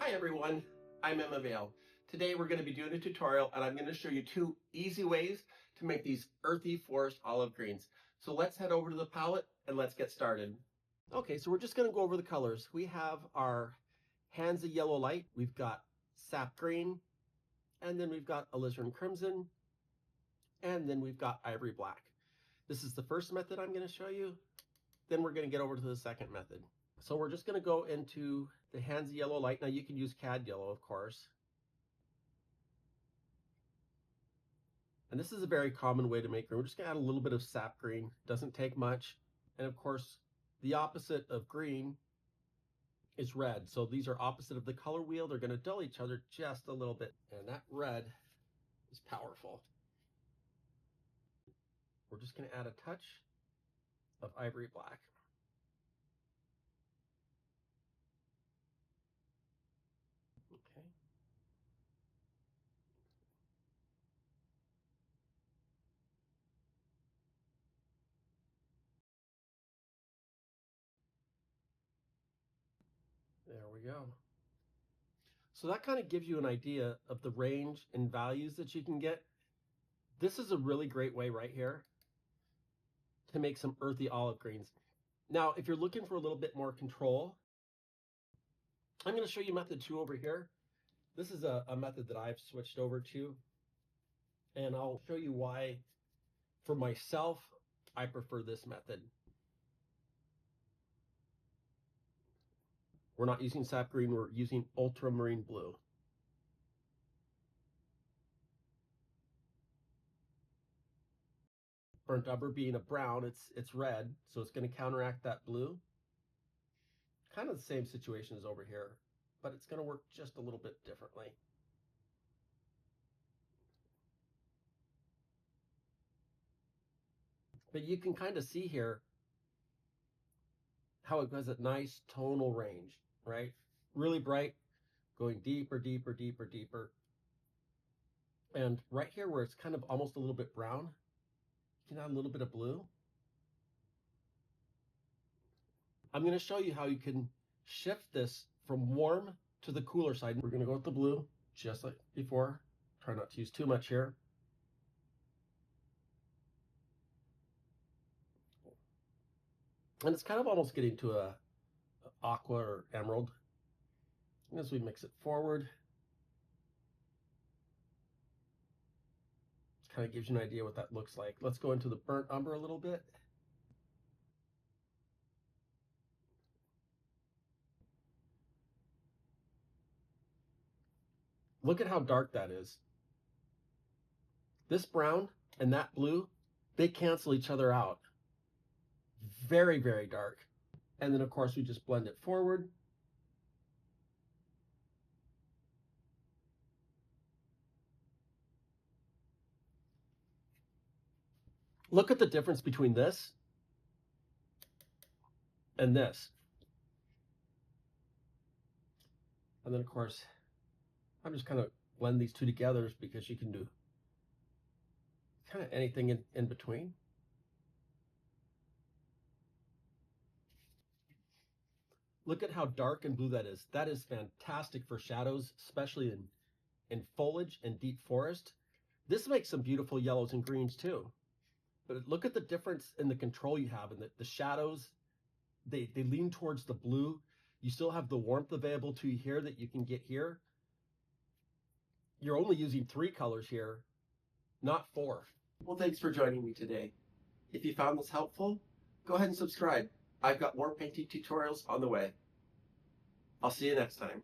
Hi everyone, I'm Emma Vale. Today we're going to be doing a tutorial and I'm going to show you two easy ways to make these earthy forest olive greens. So let's head over to the palette and let's get started. Okay, so we're just going to go over the colors. We have our Hansa Yellow Light, we've got Sap Green, and then we've got Alizarin Crimson, and then we've got Ivory Black. This is the first method I'm going to show you. Then we're going to get over to the second method. So we're just going to go into the Hansa Yellow Light. Now you can use Cad Yellow, of course. And this is a very common way to make green. We're just going to add a little bit of sap green. Doesn't take much. And of course, the opposite of green is red. So these are opposite of the color wheel. They're going to dull each other just a little bit. And that red is powerful. We're just going to add a touch of Ivory Black. Okay. There we go. So that kind of gives you an idea of the range and values that you can get. This is a really great way right here to make some earthy olive greens. Now, if you're looking for a little bit more control, I'm going to show you method 2 over here. This is a method that I've switched over to, and I'll show you why, for myself, I prefer this method. We're not using sap green, we're using ultramarine blue. Burnt umber being a brown, it's red, so it's going to counteract that blue. Kind of the same situation as over here, but it's going to work just a little bit differently. But you can kind of see here how it has a nice tonal range, right? Really bright, going deeper, deeper, deeper, deeper. And right here where it's kind of almost a little bit brown, you can add a little bit of blue. I'm going to show you how you can shift this from warm to the cooler side. We're going to go with the blue, just like before. Try not to use too much here. And it's kind of almost getting to a aqua or emerald. As we mix it forward, it kind of gives you an idea what that looks like. Let's go into the burnt umber a little bit. Look at how dark that is. This brown and that blue, they cancel each other out. Very, very dark. And then of course we just blend it forward. Look at the difference between this and this. And then of course, I'm just kind of blend these two together because you can do kind of anything in between. Look at how dark and blue that is. That is fantastic for shadows, especially in foliage and deep forest. This makes some beautiful yellows and greens too. But look at the difference in the control you have, and the shadows, they lean towards the blue. You still have the warmth available to you here that you can get here. You're only using 3 colors here, not 4. Well, thanks for joining me today. If you found this helpful, go ahead and subscribe. I've got more painting tutorials on the way. I'll see you next time.